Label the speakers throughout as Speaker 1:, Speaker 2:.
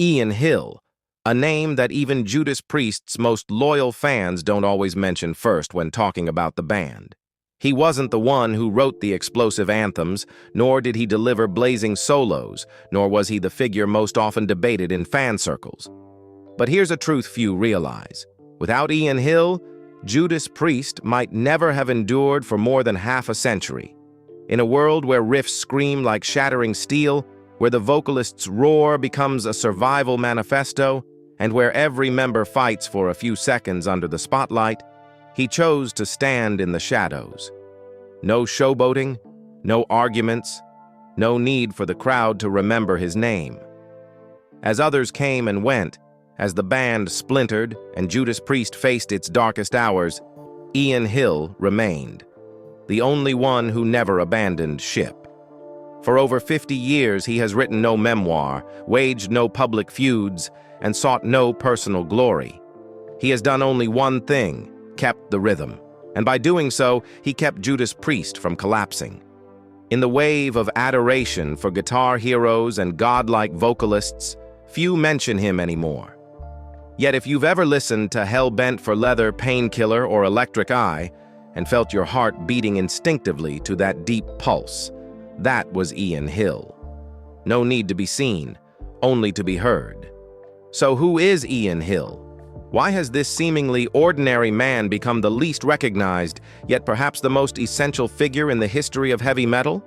Speaker 1: Ian Hill, a name that even Judas Priest's most loyal fans don't always mention first when talking about the band. He wasn't the one who wrote the explosive anthems, nor did he deliver blazing solos, nor was he the figure most often debated in fan circles. But here's a truth few realize. Without Ian Hill, Judas Priest might never have endured for more than half a century. In a world where riffs scream like shattering steel, where the vocalist's roar becomes a survival manifesto, and where every member fights for a few seconds under the spotlight, he chose to stand in the shadows. No showboating, no arguments, no need for the crowd to remember his name. As others came and went, as the band splintered and Judas Priest faced its darkest hours, Ian Hill remained, the only one who never abandoned ship. For over 50 years, he has written no memoir, waged no public feuds, and sought no personal glory. He has done only one thing: kept the rhythm, and by doing so, he kept Judas Priest from collapsing. In the wave of adoration for guitar heroes and godlike vocalists, few mention him anymore. Yet if you've ever listened to Hell-Bent for Leather, Painkiller, or Electric Eye, and felt your heart beating instinctively to that deep pulse, that was Ian Hill. No need to be seen, only to be heard. So who is Ian Hill? Why has this seemingly ordinary man become the least recognized, yet perhaps the most essential figure in the history of heavy metal?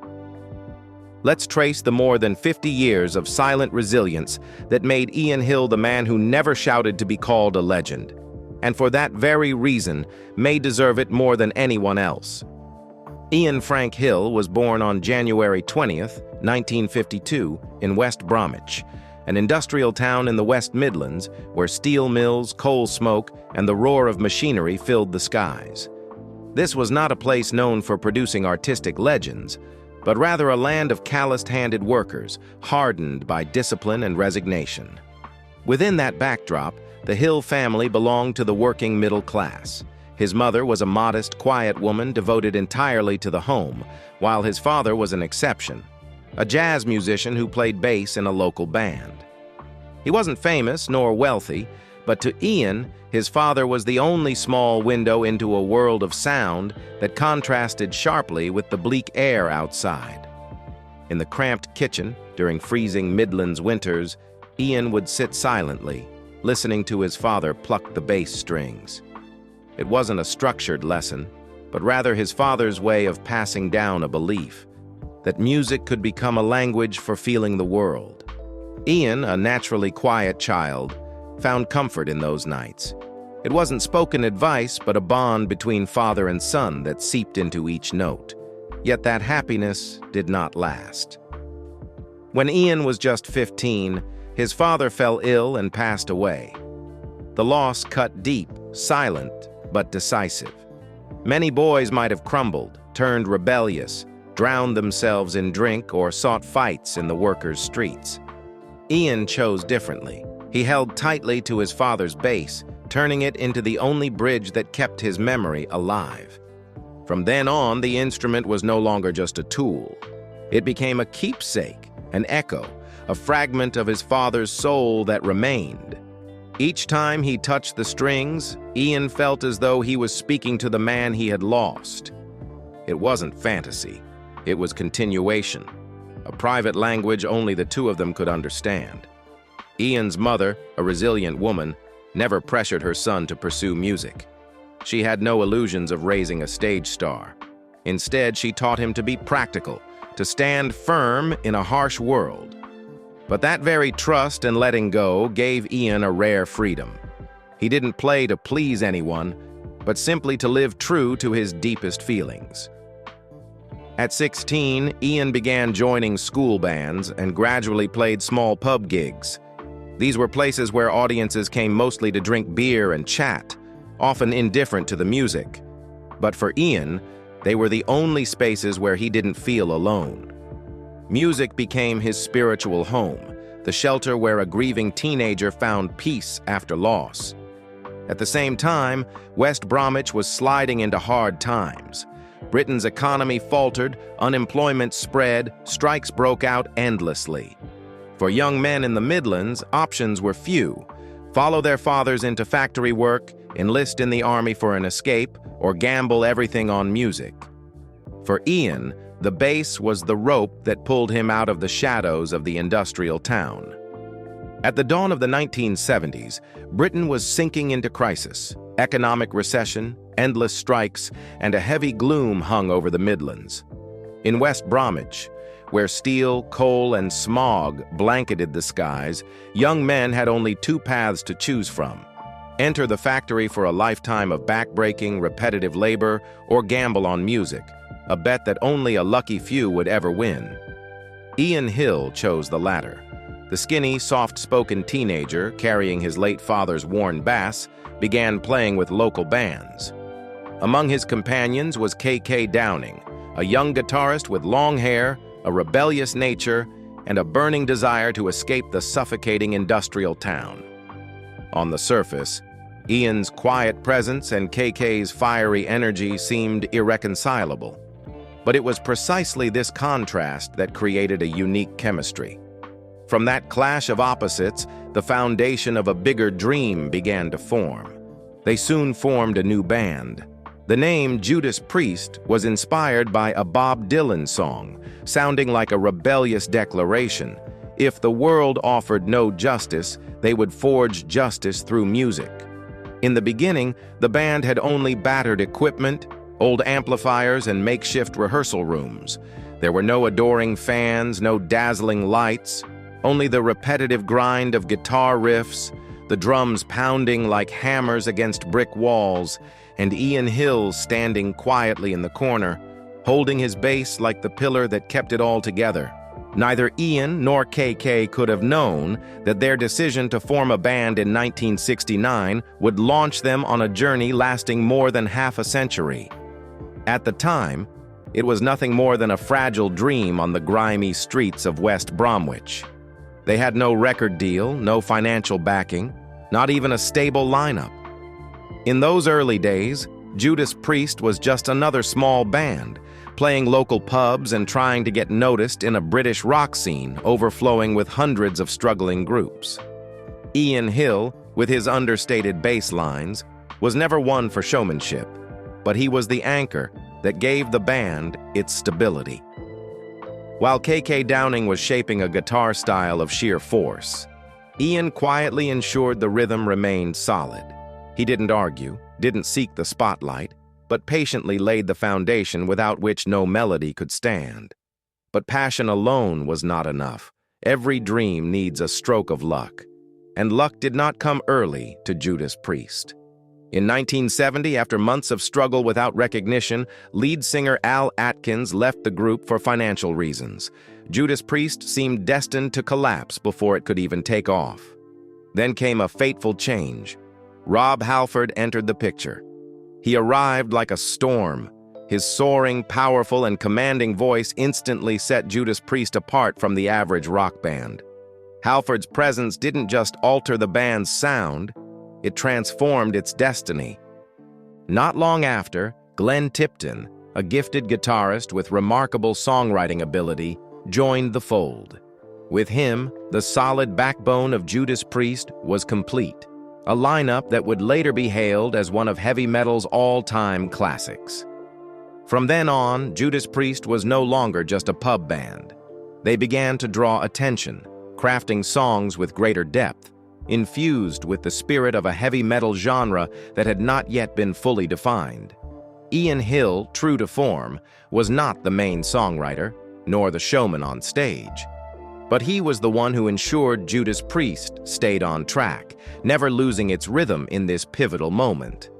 Speaker 1: Let's trace the more than 50 years of silent resilience that made Ian Hill the man who never shouted to be called a legend, and for that very reason may deserve it more than anyone else. Ian Frank Hill was born on January 20th, 1952, in West Bromwich, an industrial town in the West Midlands where steel mills, coal smoke, and the roar of machinery filled the skies. This was not a place known for producing artistic legends, but rather a land of calloused-handed workers, hardened by discipline and resignation. Within that backdrop, the Hill family belonged to the working middle class. His mother was a modest, quiet woman devoted entirely to the home, while his father was an exception, a jazz musician who played bass in a local band. He wasn't famous nor wealthy, but to Ian, his father was the only small window into a world of sound that contrasted sharply with the bleak air outside. In the cramped kitchen, during freezing Midlands winters, Ian would sit silently, listening to his father pluck the bass strings. It wasn't a structured lesson, but rather his father's way of passing down a belief that music could become a language for feeling the world. Ian, a naturally quiet child, found comfort in those nights. It wasn't spoken advice, but a bond between father and son that seeped into each note. Yet that happiness did not last. When Ian was just 15, his father fell ill and passed away. The loss cut deep, silent, but decisive. Many boys might have crumbled, turned rebellious, drowned themselves in drink, or sought fights in the workers' streets. Ian chose differently. He held tightly to his father's bass, turning it into the only bridge that kept his memory alive. From then on, the instrument was no longer just a tool. It became a keepsake, an echo, a fragment of his father's soul that remained. Each time he touched the strings, Ian felt as though he was speaking to the man he had lost. It wasn't fantasy. It was continuation, a private language only the two of them could understand. Ian's mother, a resilient woman, never pressured her son to pursue music. She had no illusions of raising a stage star. Instead, she taught him to be practical, to stand firm in a harsh world. But that very trust and letting go gave Ian a rare freedom. He didn't play to please anyone, but simply to live true to his deepest feelings. At 16, Ian began joining school bands and gradually played small pub gigs. These were places where audiences came mostly to drink beer and chat, often indifferent to the music. But for Ian, they were the only spaces where he didn't feel alone. Music became his spiritual home, the shelter where a grieving teenager found peace after loss. At the same time, West Bromwich was sliding into hard times. Britain's economy faltered, unemployment spread, strikes broke out endlessly. For young men in the Midlands, options were few. Follow their fathers into factory work, enlist in the army for an escape, or gamble everything on music. For Ian, the bass was the rope that pulled him out of the shadows of the industrial town. At the dawn of the 1970s, Britain was sinking into crisis. Economic recession, endless strikes, and a heavy gloom hung over the Midlands. In West Bromwich, where steel, coal, and smog blanketed the skies, young men had only two paths to choose from: enter the factory for a lifetime of backbreaking, repetitive labor, or gamble on music, a bet that only a lucky few would ever win. Ian Hill chose the latter. The skinny, soft-spoken teenager, carrying his late father's worn bass, began playing with local bands. Among his companions was K.K. Downing, a young guitarist with long hair, a rebellious nature, and a burning desire to escape the suffocating industrial town. On the surface, Ian's quiet presence and KK's fiery energy seemed irreconcilable. But it was precisely this contrast that created a unique chemistry. From that clash of opposites, the foundation of a bigger dream began to form. They soon formed a new band. The name Judas Priest was inspired by a Bob Dylan song, sounding like a rebellious declaration. If the world offered no justice, they would forge justice through music. In the beginning, the band had only battered equipment, old amplifiers, and makeshift rehearsal rooms. There were no adoring fans, no dazzling lights, only the repetitive grind of guitar riffs, the drums pounding like hammers against brick walls, and Ian Hill standing quietly in the corner, holding his bass like the pillar that kept it all together. Neither Ian nor KK could have known that their decision to form a band in 1969 would launch them on a journey lasting more than half a century. At the time, it was nothing more than a fragile dream on the grimy streets of West Bromwich. They had no record deal, no financial backing, not even a stable lineup. In those early days, Judas Priest was just another small band, playing local pubs and trying to get noticed in a British rock scene overflowing with hundreds of struggling groups. Ian Hill, with his understated bass lines, was never one for showmanship, but he was the anchor that gave the band its stability. While K.K. Downing was shaping a guitar style of sheer force, Ian quietly ensured the rhythm remained solid. He didn't argue, didn't seek the spotlight, but patiently laid the foundation without which no melody could stand. But passion alone was not enough. Every dream needs a stroke of luck, and luck did not come early to Judas Priest. In 1970, after months of struggle without recognition, lead singer Al Atkins left the group for financial reasons. Judas Priest seemed destined to collapse before it could even take off. Then came a fateful change. Rob Halford entered the picture. He arrived like a storm. His soaring, powerful, and commanding voice instantly set Judas Priest apart from the average rock band. Halford's presence didn't just alter the band's sound, it transformed its destiny. Not long after, Glenn Tipton, a gifted guitarist with remarkable songwriting ability, joined the fold. With him, the solid backbone of Judas Priest was complete, a lineup that would later be hailed as one of heavy metal's all-time classics. From then on, Judas Priest was no longer just a pub band. They began to draw attention, crafting songs with greater depth, infused with the spirit of a heavy metal genre that had not yet been fully defined. Ian Hill, true to form, was not the main songwriter, nor the showman on stage. But he was the one who ensured Judas Priest stayed on track, never losing its rhythm in this pivotal moment.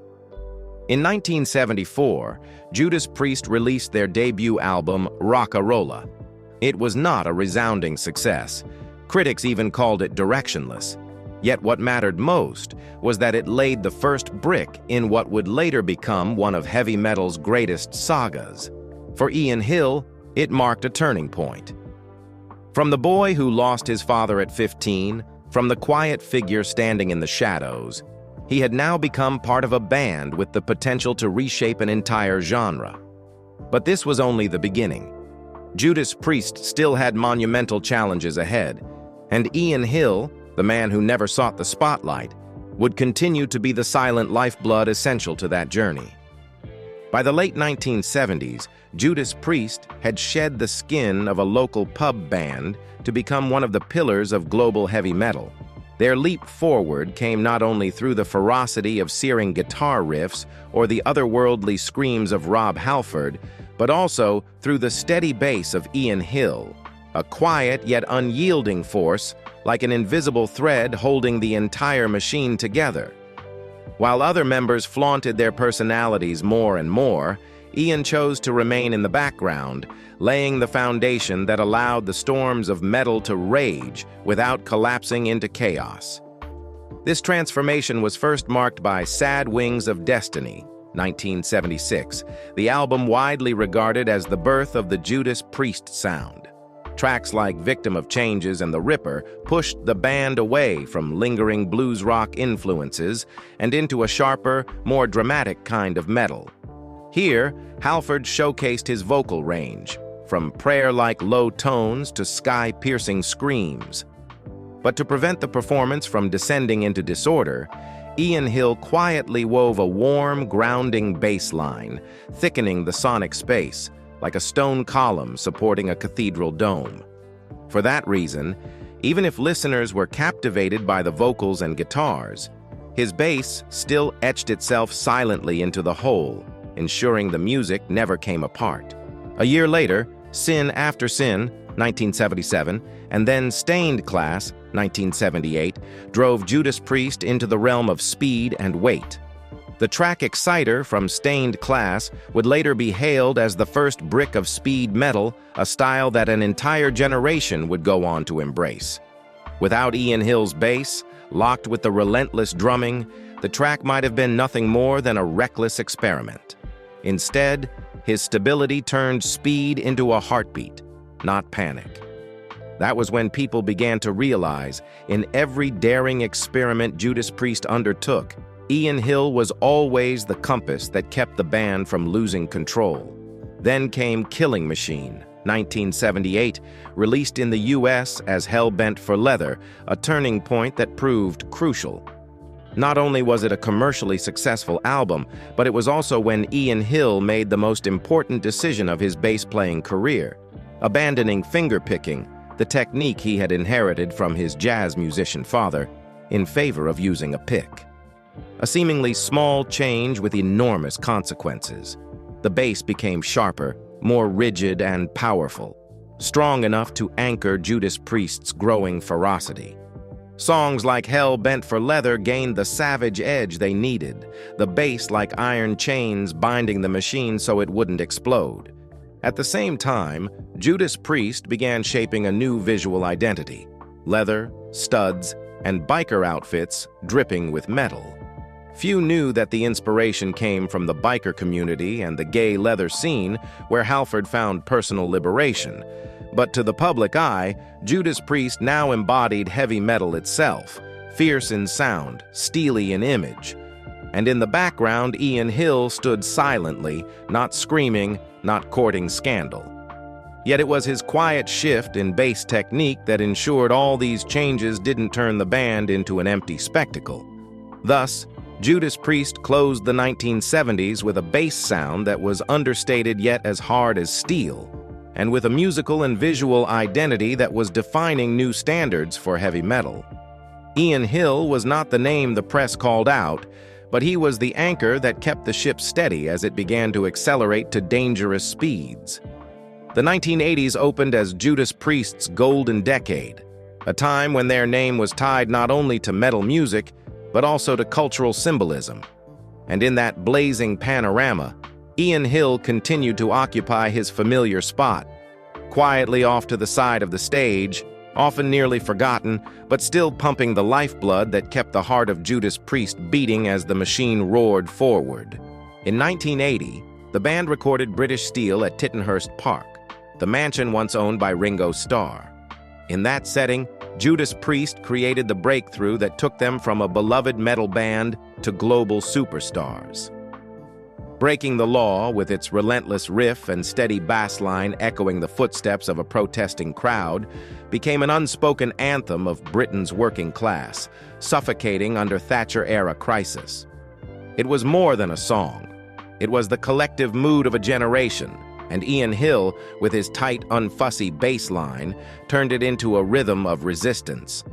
Speaker 1: In 1974, Judas Priest released their debut album, Rocka Rolla. It was not a resounding success. Critics even called it directionless. Yet what mattered most was that it laid the first brick in what would later become one of heavy metal's greatest sagas. For Ian Hill, it marked a turning point. From the boy who lost his father at 15, from the quiet figure standing in the shadows, he had now become part of a band with the potential to reshape an entire genre. But this was only the beginning. Judas Priest still had monumental challenges ahead. And Ian Hill, the man who never sought the spotlight, would continue to be the silent lifeblood essential to that journey. By the late 1970s, Judas Priest had shed the skin of a local pub band to become one of the pillars of global heavy metal. Their leap forward came not only through the ferocity of searing guitar riffs or the otherworldly screams of Rob Halford, but also through the steady bass of Ian Hill, a quiet yet unyielding force like an invisible thread holding the entire machine together. While other members flaunted their personalities more and more, Ian chose to remain in the background, laying the foundation that allowed the storms of metal to rage without collapsing into chaos. This transformation was first marked by Sad Wings of Destiny, 1976, the album widely regarded as the birth of the Judas Priest sound. Tracks like Victim of Changes and The Ripper pushed the band away from lingering blues rock influences and into a sharper, more dramatic kind of metal. Here, Halford showcased his vocal range, from prayer-like low tones to sky-piercing screams. But to prevent the performance from descending into disorder, Ian Hill quietly wove a warm, grounding bass line, thickening the sonic space, like a stone column supporting a cathedral dome. For that reason, even if listeners were captivated by the vocals and guitars, his bass still etched itself silently into the whole, ensuring the music never came apart. A year later, Sin After Sin, 1977, and then Stained Class, 1978, drove Judas Priest into the realm of speed and weight. The track Exciter from Stained Class would later be hailed as the first brick of speed metal, a style that an entire generation would go on to embrace. Without Ian Hill's bass, locked with the relentless drumming, the track might have been nothing more than a reckless experiment. Instead, his stability turned speed into a heartbeat, not panic. That was when people began to realize, in every daring experiment Judas Priest undertook, Ian Hill was always the compass that kept the band from losing control. Then came Killing Machine, 1978, released in the US as Hell-Bent for Leather, a turning point that proved crucial. Not only was it a commercially successful album, but it was also when Ian Hill made the most important decision of his bass-playing career, abandoning finger-picking, the technique he had inherited from his jazz musician father, in favor of using a pick. A seemingly small change with enormous consequences. The bass became sharper, more rigid and powerful, strong enough to anchor Judas Priest's growing ferocity. Songs like Hell-Bent for Leather gained the savage edge they needed, the bass like iron chains binding the machine so it wouldn't explode. At the same time, Judas Priest began shaping a new visual identity: leather, studs, and biker outfits dripping with metal. Few knew that the inspiration came from the biker community and the gay leather scene, where Halford found personal liberation. But to the public eye, Judas Priest now embodied heavy metal itself, fierce in sound, steely in image. And in the background, Ian Hill stood silently, not screaming, not courting scandal. Yet it was his quiet shift in bass technique that ensured all these changes didn't turn the band into an empty spectacle. Thus, Judas Priest closed the 1970s with a bass sound that was understated yet as hard as steel, and with a musical and visual identity that was defining new standards for heavy metal. Ian Hill was not the name the press called out, but he was the anchor that kept the ship steady as it began to accelerate to dangerous speeds. The 1980s opened as Judas Priest's golden decade, a time when their name was tied not only to metal music, but also to cultural symbolism. And in that blazing panorama, Ian Hill continued to occupy his familiar spot, quietly off to the side of the stage, often nearly forgotten, but still pumping the lifeblood that kept the heart of Judas Priest beating as the machine roared forward. In 1980, the band recorded British Steel at Tittenhurst Park, the mansion once owned by Ringo Starr. In that setting, Judas Priest created the breakthrough that took them from a beloved metal band to global superstars. Breaking the Law, with its relentless riff and steady bass line echoing the footsteps of a protesting crowd, became an unspoken anthem of Britain's working class, suffocating under Thatcher-era crisis. It was more than a song. It was the collective mood of a generation, and Ian Hill, with his tight, unfussy bass line, turned it into a rhythm of resistance.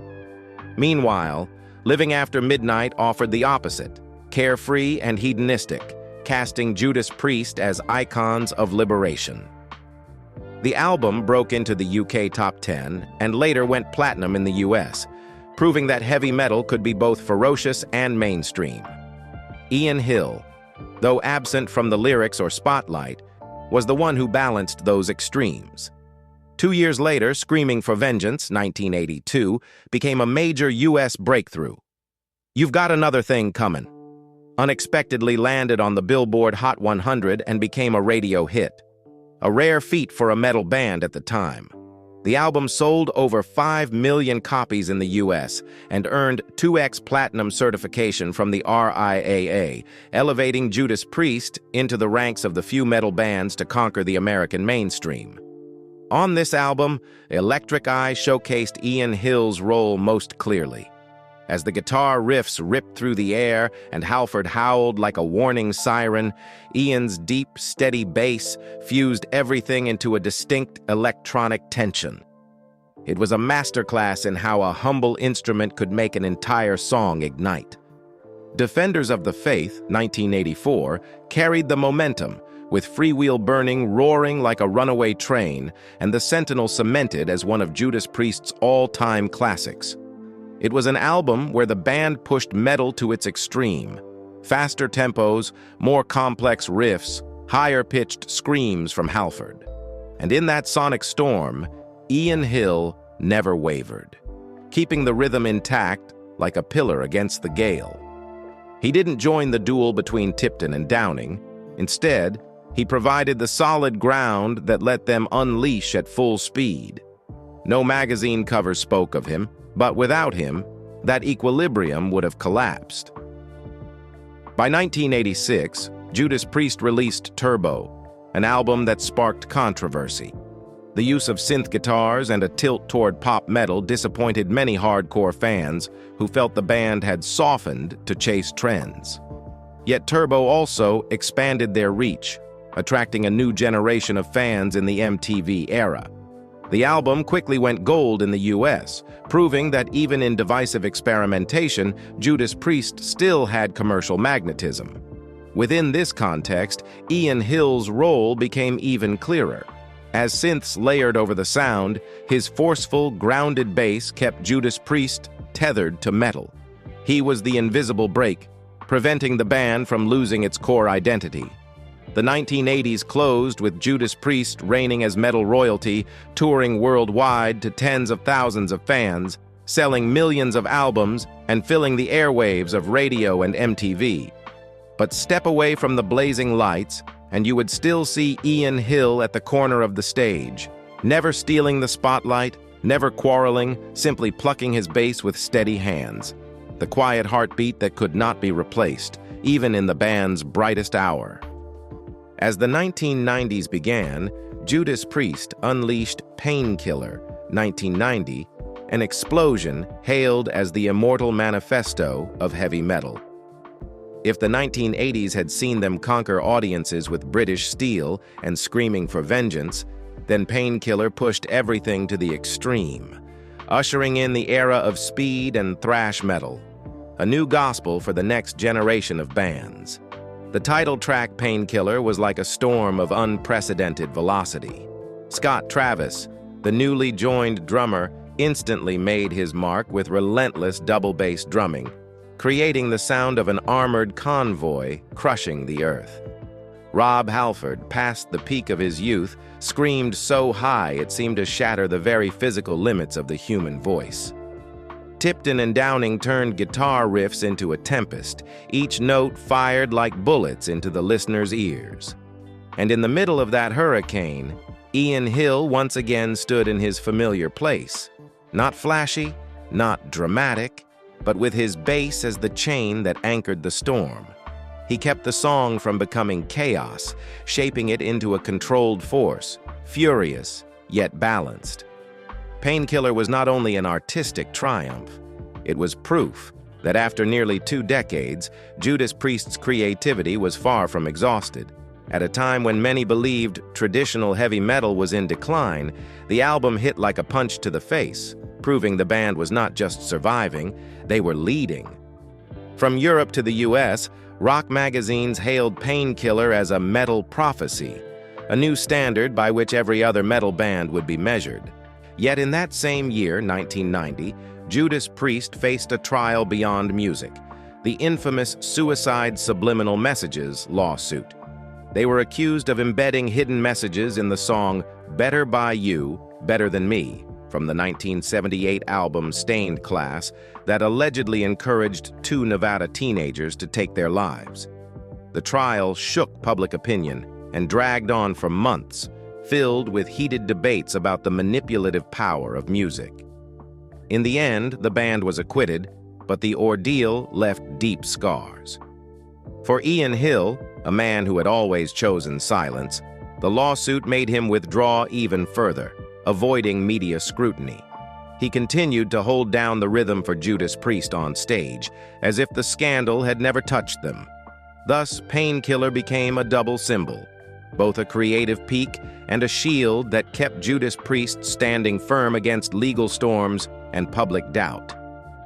Speaker 1: Meanwhile, Living After Midnight offered the opposite, carefree and hedonistic, casting Judas Priest as icons of liberation. The album broke into the UK top 10 and later went platinum in the US, proving that heavy metal could be both ferocious and mainstream. Ian Hill, though absent from the lyrics or spotlight, was the one who balanced those extremes. 2 years later, Screaming for Vengeance, 1982, became a major US breakthrough. You've Got Another Thing Coming unexpectedly landed on the Billboard Hot 100 and became a radio hit, a rare feat for a metal band at the time. The album sold over 5 million copies in the US and earned 2x platinum certification from the RIAA, elevating Judas Priest into the ranks of the few metal bands to conquer the American mainstream. On this album, Electric Eye showcased Ian Hill's role most clearly. As the guitar riffs ripped through the air and Halford howled like a warning siren, Ian's deep, steady bass fused everything into a distinct electronic tension. It was a masterclass in how a humble instrument could make an entire song ignite. Defenders of the Faith, 1984, carried the momentum, with Freewheel Burning roaring like a runaway train and The Sentinel cemented as one of Judas Priest's all-time classics. It was an album where the band pushed metal to its extreme. Faster tempos, more complex riffs, higher-pitched screams from Halford. And in that sonic storm, Ian Hill never wavered, keeping the rhythm intact like a pillar against the gale. He didn't join the duel between Tipton and Downing. Instead, he provided the solid ground that let them unleash at full speed. No magazine cover spoke of him, but without him, that equilibrium would have collapsed. By 1986, Judas Priest released Turbo, an album that sparked controversy. The use of synth guitars and a tilt toward pop metal disappointed many hardcore fans who felt the band had softened to chase trends. Yet Turbo also expanded their reach, attracting a new generation of fans in the MTV era. The album quickly went gold in the US, proving that even in divisive experimentation, Judas Priest still had commercial magnetism. Within this context, Ian Hill's role became even clearer. As synths layered over the sound, his forceful, grounded bass kept Judas Priest tethered to metal. He was the invisible brake, preventing the band from losing its core identity. The 1980s closed with Judas Priest reigning as metal royalty, touring worldwide to tens of thousands of fans, selling millions of albums, and filling the airwaves of radio and MTV. But step away from the blazing lights, and you would still see Ian Hill at the corner of the stage, never stealing the spotlight, never quarreling, simply plucking his bass with steady hands. The quiet heartbeat that could not be replaced, even in the band's brightest hour. As the 1990s began, Judas Priest unleashed Painkiller, 1990, an explosion hailed as the immortal manifesto of heavy metal. If the 1980s had seen them conquer audiences with British Steel and Screaming for Vengeance, then Painkiller pushed everything to the extreme, ushering in the era of speed and thrash metal, a new gospel for the next generation of bands. The title track Painkiller was like a storm of unprecedented velocity. Scott Travis, the newly joined drummer, instantly made his mark with relentless double bass drumming, creating the sound of an armored convoy crushing the earth. Rob Halford, past the peak of his youth, screamed so high it seemed to shatter the very physical limits of the human voice. Tipton and Downing turned guitar riffs into a tempest, each note fired like bullets into the listener's ears. And in the middle of that hurricane, Ian Hill once again stood in his familiar place. Not flashy, not dramatic, but with his bass as the chain that anchored the storm. He kept the song from becoming chaos, shaping it into a controlled force, furious, yet balanced. Painkiller was not only an artistic triumph, it was proof that after nearly 2 decades, Judas Priest's creativity was far from exhausted. At a time when many believed traditional heavy metal was in decline, the album hit like a punch to the face, proving the band was not just surviving, they were leading. From Europe to the US, rock magazines hailed Painkiller as a metal prophecy, a new standard by which every other metal band would be measured. Yet in that same year, 1990, Judas Priest faced a trial beyond music, the infamous Suicide Subliminal Messages lawsuit. They were accused of embedding hidden messages in the song Better by You, Better Than Me, from the 1978 album Stained Class, that allegedly encouraged 2 Nevada teenagers to take their lives. The trial shook public opinion and dragged on for months, filled with heated debates about the manipulative power of music. In the end, the band was acquitted, but the ordeal left deep scars. For Ian Hill, a man who had always chosen silence, the lawsuit made him withdraw even further, avoiding media scrutiny. He continued to hold down the rhythm for Judas Priest on stage, as if the scandal had never touched them. Thus, Painkiller became a double symbol, both a creative peak and a shield that kept Judas Priest standing firm against legal storms and public doubt.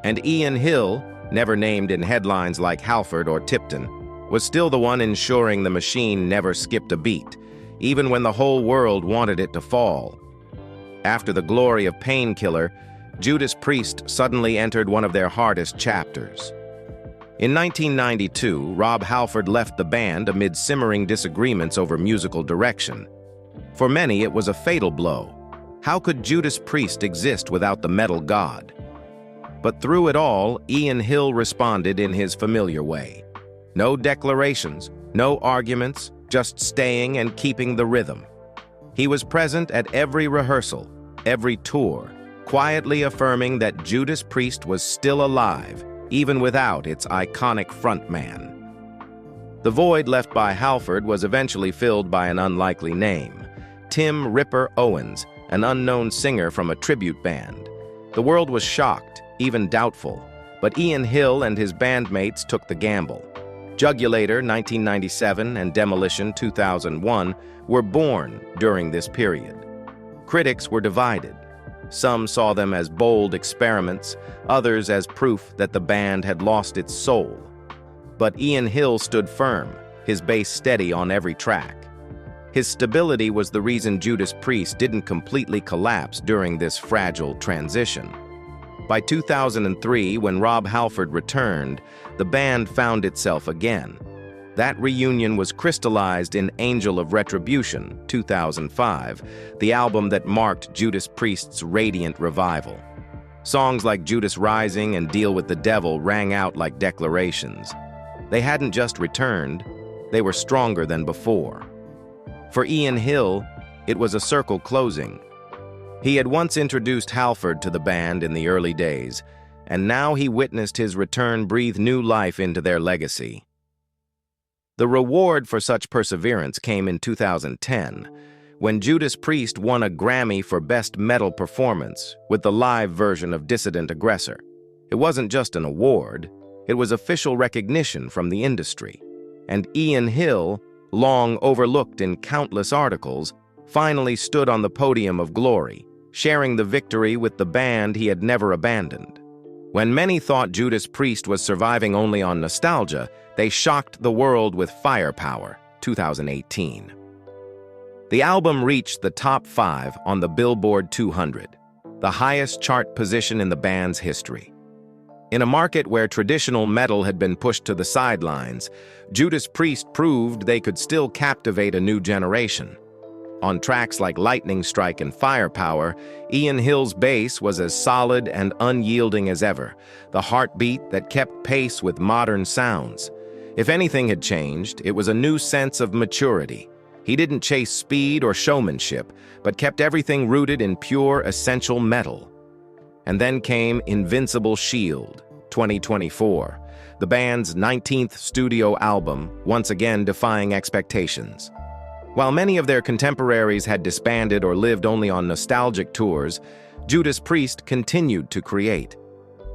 Speaker 1: And Ian Hill, never named in headlines like Halford or Tipton, was still the one ensuring the machine never skipped a beat, even when the whole world wanted it to fall. After the glory of Painkiller, Judas Priest suddenly entered one of their hardest chapters. In 1992, Rob Halford left the band amid simmering disagreements over musical direction. For many, it was a fatal blow. How could Judas Priest exist without the metal god? But through it all, Ian Hill responded in his familiar way. No declarations, no arguments, just staying and keeping the rhythm. He was present at every rehearsal, every tour, quietly affirming that Judas Priest was still alive, even without its iconic frontman. The void left by Halford was eventually filled by an unlikely name, Tim "Ripper" Owens, an unknown singer from a tribute band. The world was shocked, even doubtful, but Ian Hill and his bandmates took the gamble. Jugulator 1997 and Demolition 2001 were born during this period. Critics were divided. Some saw them as bold experiments, others as proof that the band had lost its soul. But Ian Hill stood firm, his bass steady on every track. His stability was the reason Judas Priest didn't completely collapse during this fragile transition. By 2003, when Rob Halford returned, the band found itself again. That reunion was crystallized in Angel of Retribution, 2005, the album that marked Judas Priest's radiant revival. Songs like Judas Rising and Deal with the Devil rang out like declarations. They hadn't just returned, they were stronger than before. For Ian Hill, it was a circle closing. He had once introduced Halford to the band in the early days, and now he witnessed his return breathe new life into their legacy. The reward for such perseverance came in 2010, when Judas Priest won a Grammy for Best Metal Performance with the live version of Dissident Aggressor. It wasn't just an award, it was official recognition from the industry. And Ian Hill, long overlooked in countless articles, finally stood on the podium of glory, sharing the victory with the band he had never abandoned. When many thought Judas Priest was surviving only on nostalgia, they shocked the world with Firepower, 2018. The album reached the top 5 on the Billboard 200, the highest chart position in the band's history. In a market where traditional metal had been pushed to the sidelines, Judas Priest proved they could still captivate a new generation. On tracks like Lightning Strike and Firepower, Ian Hill's bass was as solid and unyielding as ever, the heartbeat that kept pace with modern sounds. If anything had changed, it was a new sense of maturity. He didn't chase speed or showmanship, but kept everything rooted in pure, essential metal. And then came Invincible Shield, 2024, the band's 19th studio album, once again defying expectations. While many of their contemporaries had disbanded or lived only on nostalgic tours, Judas Priest continued to create.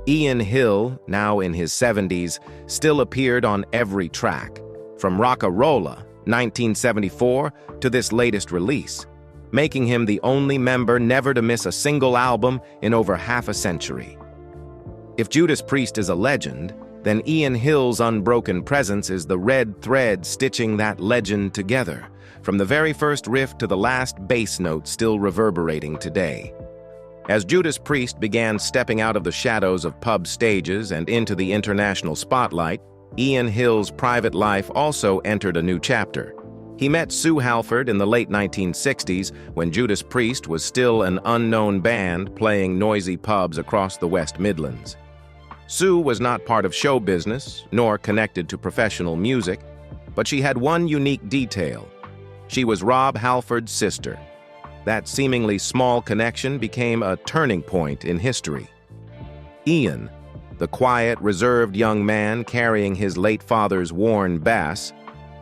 Speaker 1: Ian Hill, now in his 70s, still appeared on every track, from Rocka Rolla, 1974, to this latest release, making him the only member never to miss a single album in over half a century. If Judas Priest is a legend, then Ian Hill's unbroken presence is the red thread stitching that legend together, from the very first riff to the last bass note still reverberating today. As Judas Priest began stepping out of the shadows of pub stages and into the international spotlight, Ian Hill's private life also entered a new chapter. He met Sue Halford in the late 1960s when Judas Priest was still an unknown band playing noisy pubs across the West Midlands. Sue was not part of show business, nor connected to professional music, but she had one unique detail. She was Rob Halford's sister. That seemingly small connection became a turning point in history. Ian, the quiet, reserved young man carrying his late father's worn bass,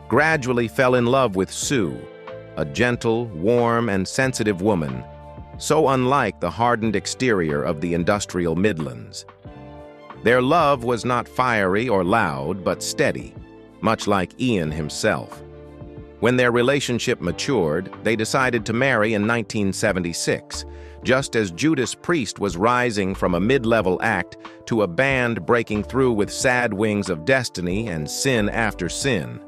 Speaker 1: gradually fell in love with Sue, a gentle, warm, and sensitive woman, so unlike the hardened exterior of the industrial Midlands. Their love was not fiery or loud, but steady, much like Ian himself. When their relationship matured, they decided to marry in 1976, just as Judas Priest was rising from a mid-level act to a band breaking through with Sad Wings of Destiny and Sin After Sin.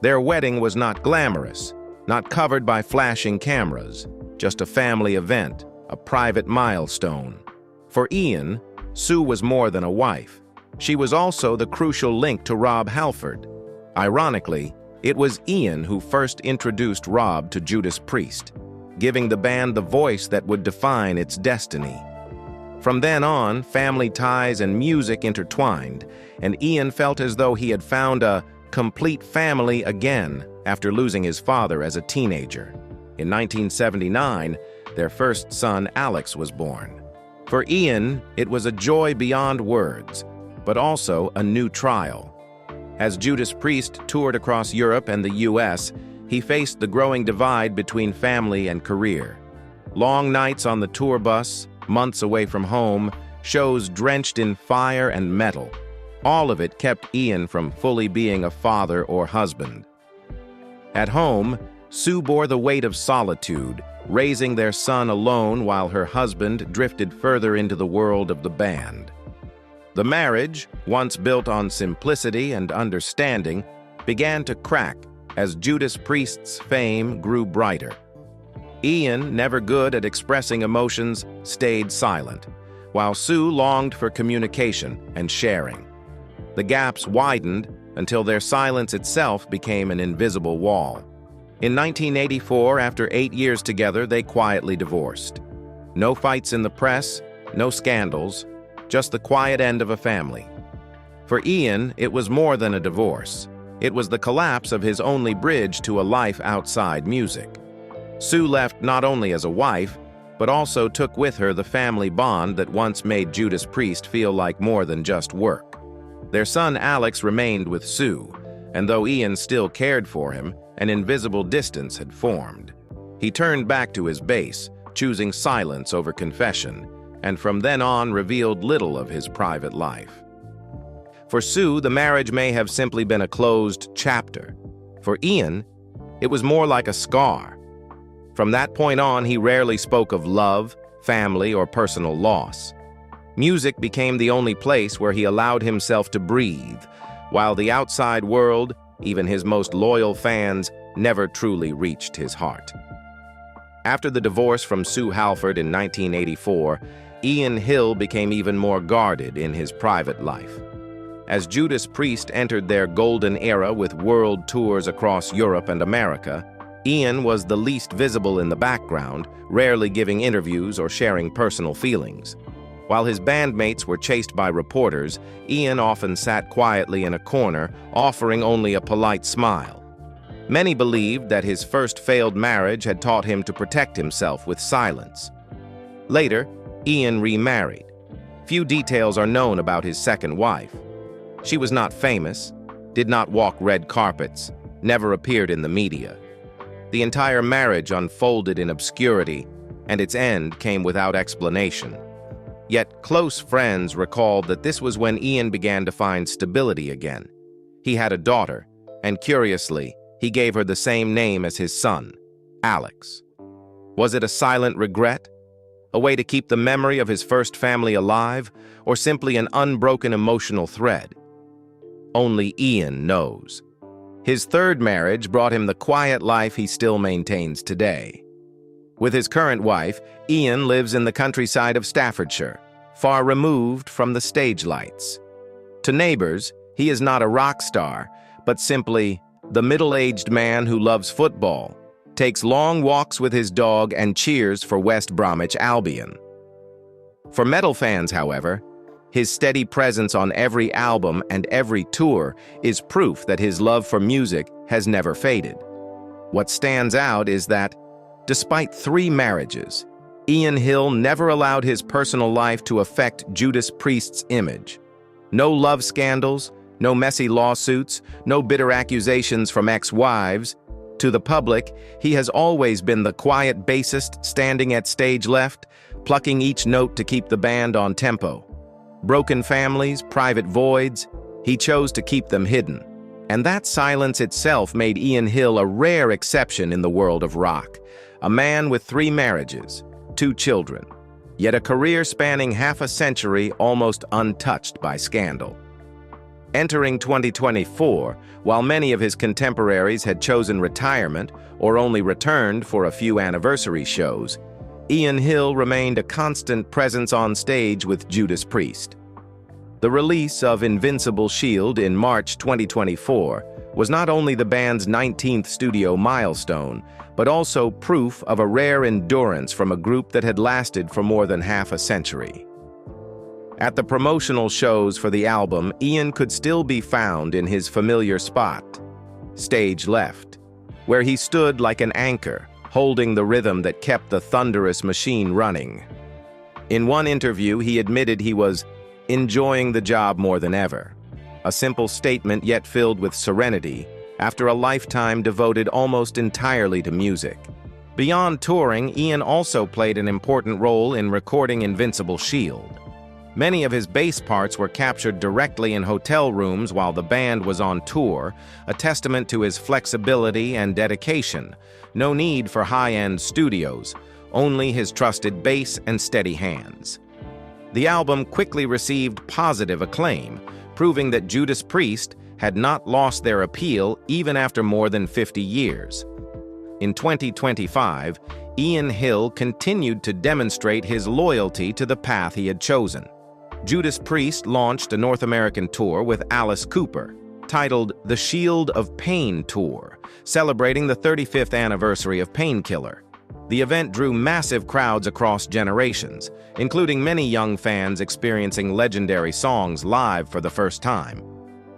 Speaker 1: Their wedding was not glamorous, not covered by flashing cameras, just a family event, a private milestone. For Ian, Sue was more than a wife. She was also the crucial link to Rob Halford. Ironically, it was Ian who first introduced Rob to Judas Priest, giving the band the voice that would define its destiny. From then on, family ties and music intertwined, and Ian felt as though he had found a complete family again after losing his father as a teenager. In 1979, their first son, Alex, was born. For Ian, it was a joy beyond words, but also a new trial. As Judas Priest toured across Europe and the US, he faced the growing divide between family and career. Long nights on the tour bus, months away from home, shows drenched in fire and metal. All of it kept Ian from fully being a father or husband. At home, Sue bore the weight of solitude, raising their son alone while her husband drifted further into the world of the band. The marriage, once built on simplicity and understanding, began to crack as Judas Priest's fame grew brighter. Ian, never good at expressing emotions, stayed silent, while Sue longed for communication and sharing. The gaps widened until their silence itself became an invisible wall. In 1984, after 8 years together, they quietly divorced. No fights in the press, no scandals, just the quiet end of a family. For Ian, it was more than a divorce. It was the collapse of his only bridge to a life outside music. Sue left not only as a wife, but also took with her the family bond that once made Judas Priest feel like more than just work. Their son Alex remained with Sue, and though Ian still cared for him, an invisible distance had formed. He turned back to his base, choosing silence over confession, and from then on revealed little of his private life. For Sue, the marriage may have simply been a closed chapter. For Ian, it was more like a scar. From that point on, he rarely spoke of love, family, or personal loss. Music became the only place where he allowed himself to breathe, while the outside world, even his most loyal fans, never truly reached his heart. After the divorce from Sue Halford in 1984, Ian Hill became even more guarded in his private life. As Judas Priest entered their golden era with world tours across Europe and America, Ian was the least visible in the background, rarely giving interviews or sharing personal feelings. While his bandmates were chased by reporters, Ian often sat quietly in a corner, offering only a polite smile. Many believed that his first failed marriage had taught him to protect himself with silence. Later, Ian remarried. Few details are known about his second wife. She was not famous, did not walk red carpets, never appeared in the media. The entire marriage unfolded in obscurity, and its end came without explanation. Yet close friends recalled that this was when Ian began to find stability again. He had a daughter, and curiously, he gave her the same name as his son, Alex. Was it a silent regret? A way to keep the memory of his first family alive, or simply an unbroken emotional thread? Only Ian knows. His third marriage brought him the quiet life he still maintains today. With his current wife, Ian lives in the countryside of Staffordshire, far removed from the stage lights. To neighbors, he is not a rock star, but simply the middle-aged man who loves football, takes long walks with his dog, and cheers for West Bromwich Albion. For metal fans, however, his steady presence on every album and every tour is proof that his love for music has never faded. What stands out is that, despite 3 marriages, Ian Hill never allowed his personal life to affect Judas Priest's image. No love scandals, no messy lawsuits, no bitter accusations from ex-wives. To the public, he has always been the quiet bassist standing at stage left, plucking each note to keep the band on tempo. Broken families, private voids, he chose to keep them hidden. And that silence itself made Ian Hill a rare exception in the world of rock. A man with 3 marriages, 2 children, yet a career spanning half a century almost untouched by scandal. Entering 2024, while many of his contemporaries had chosen retirement or only returned for a few anniversary shows, Ian Hill remained a constant presence on stage with Judas Priest. The release of Invincible Shield in March 2024 was not only the band's 19th studio milestone, but also proof of a rare endurance from a group that had lasted for more than half a century. At the promotional shows for the album, Ian could still be found in his familiar spot, stage left, where he stood like an anchor, holding the rhythm that kept the thunderous machine running. In one interview, he admitted he was enjoying the job more than ever, a simple statement yet filled with serenity after a lifetime devoted almost entirely to music. Beyond touring, Ian also played an important role in recording Invincible Shield. Many of his bass parts were captured directly in hotel rooms while the band was on tour, a testament to his flexibility and dedication. No need for high-end studios, only his trusted bass and steady hands. The album quickly received positive acclaim, proving that Judas Priest had not lost their appeal even after more than 50 years. In 2025, Ian Hill continued to demonstrate his loyalty to the path he had chosen. Judas Priest launched a North American tour with Alice Cooper, titled the Shield of Pain Tour, celebrating the 35th anniversary of Painkiller. The event drew massive crowds across generations, including many young fans experiencing legendary songs live for the first time.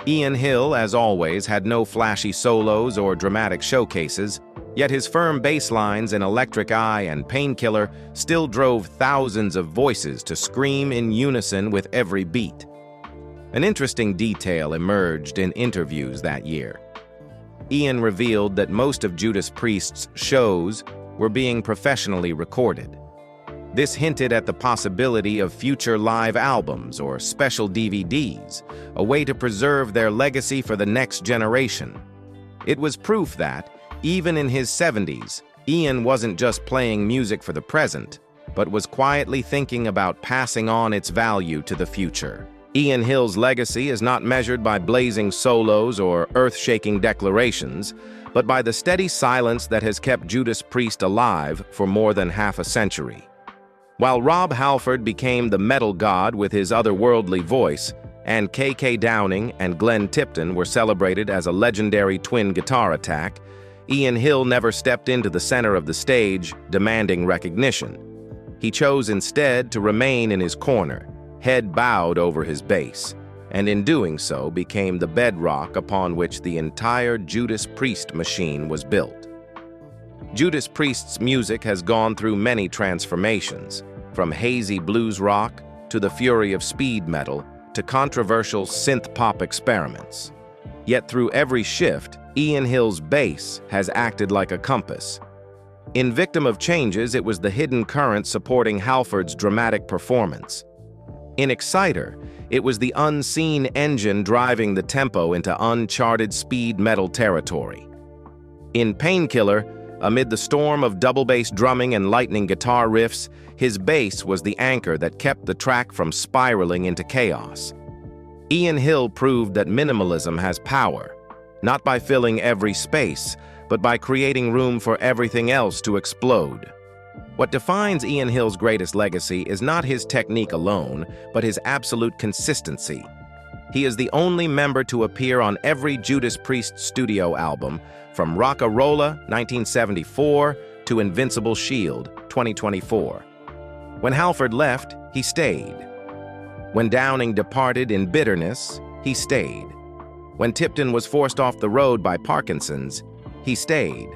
Speaker 1: Ian Hill, as always, had no flashy solos or dramatic showcases, yet his firm bass lines in Electric Eye and Painkiller still drove thousands of voices to scream in unison with every beat. An interesting detail emerged in interviews that year. Ian revealed that most of Judas Priest's shows were being professionally recorded. This hinted at the possibility of future live albums or special DVDs, a way to preserve their legacy for the next generation. It was proof that, even in his 70s, Ian wasn't just playing music for the present, but was quietly thinking about passing on its value to the future. Ian Hill's legacy is not measured by blazing solos or earth-shaking declarations, but by the steady silence that has kept Judas Priest alive for more than half a century. While Rob Halford became the metal god with his otherworldly voice, and K.K. Downing and Glenn Tipton were celebrated as a legendary twin guitar attack, Ian Hill never stepped into the center of the stage, demanding recognition. He chose instead to remain in his corner, head bowed over his bass, and in doing so became the bedrock upon which the entire Judas Priest machine was built. Judas Priest's music has gone through many transformations, from hazy blues rock to the fury of speed metal, to controversial synth-pop experiments. Yet through every shift, Ian Hill's bass has acted like a compass. In Victim of Changes, it was the hidden current supporting Halford's dramatic performance. In Exciter, it was the unseen engine driving the tempo into uncharted speed metal territory. In Painkiller, amid the storm of double bass drumming and lightning guitar riffs, his bass was the anchor that kept the track from spiraling into chaos. Ian Hill proved that minimalism has power, not by filling every space, but by creating room for everything else to explode. What defines Ian Hill's greatest legacy is not his technique alone, but his absolute consistency. He is the only member to appear on every Judas Priest studio album, from Rocka Rolla, 1974, to Invincible Shield, 2024. When Halford left, he stayed. When Downing departed in bitterness, he stayed. When Tipton was forced off the road by Parkinson's, he stayed.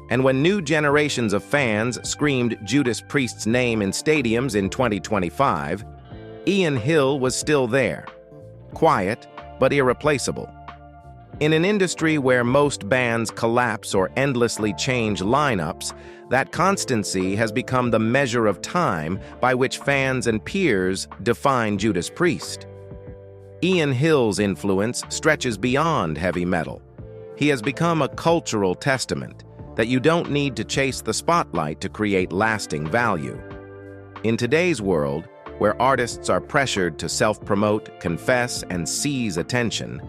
Speaker 1: And when new generations of fans screamed Judas Priest's name in stadiums in 2025, Ian Hill was still there, quiet but irreplaceable. In an industry where most bands collapse or endlessly change lineups, that constancy has become the measure of time by which fans and peers define Judas Priest. Ian Hill's influence stretches beyond heavy metal. He has become a cultural testament that you don't need to chase the spotlight to create lasting value. In today's world, where artists are pressured to self-promote, confess, and seize attention,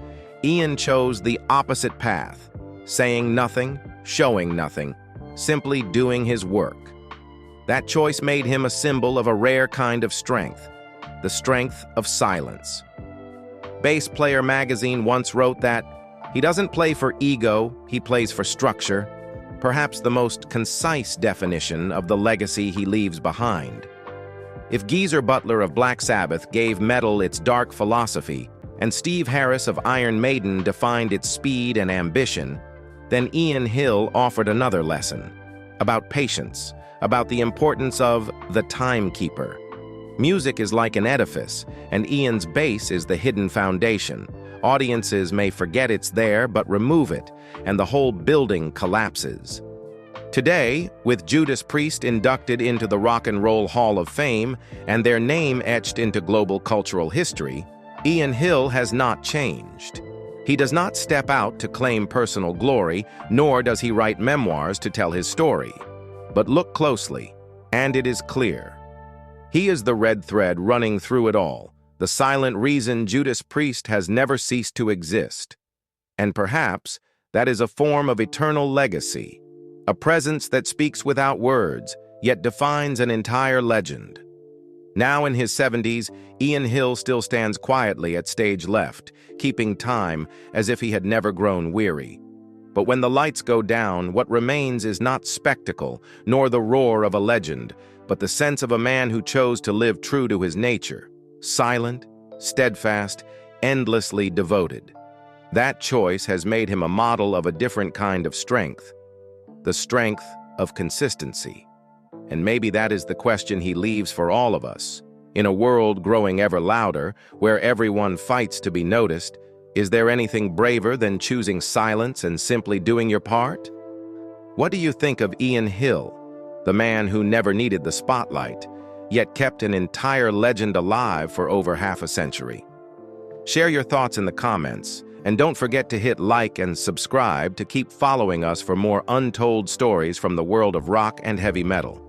Speaker 1: Ian chose the opposite path, saying nothing, showing nothing, simply doing his work. That choice made him a symbol of a rare kind of strength, the strength of silence. Bass Player magazine once wrote that, "He doesn't play for ego, he plays for structure," perhaps the most concise definition of the legacy he leaves behind. If Geezer Butler of Black Sabbath gave metal its dark philosophy, and Steve Harris of Iron Maiden defined its speed and ambition, then Ian Hill offered another lesson, about patience, about the importance of the timekeeper. Music is like an edifice, and Ian's bass is the hidden foundation. Audiences may forget it's there, but remove it, and the whole building collapses. Today, with Judas Priest inducted into the Rock and Roll Hall of Fame and their name etched into global cultural history, Ian Hill has not changed. He does not step out to claim personal glory, nor does he write memoirs to tell his story. But look closely, and it is clear. He is the red thread running through it all, the silent reason Judas Priest has never ceased to exist. And perhaps that is a form of eternal legacy, a presence that speaks without words, yet defines an entire legend. Now in his 70s, Ian Hill still stands quietly at stage left, keeping time as if he had never grown weary. But when the lights go down, what remains is not spectacle, nor the roar of a legend, but the sense of a man who chose to live true to his nature, silent, steadfast, endlessly devoted. That choice has made him a model of a different kind of strength, the strength of consistency. And maybe that is the question he leaves for all of us. In a world growing ever louder, where everyone fights to be noticed, is there anything braver than choosing silence and simply doing your part? What do you think of Ian Hill, the man who never needed the spotlight, yet kept an entire legend alive for over half a century? Share your thoughts in the comments, and don't forget to hit like and subscribe to keep following us for more untold stories from the world of rock and heavy metal.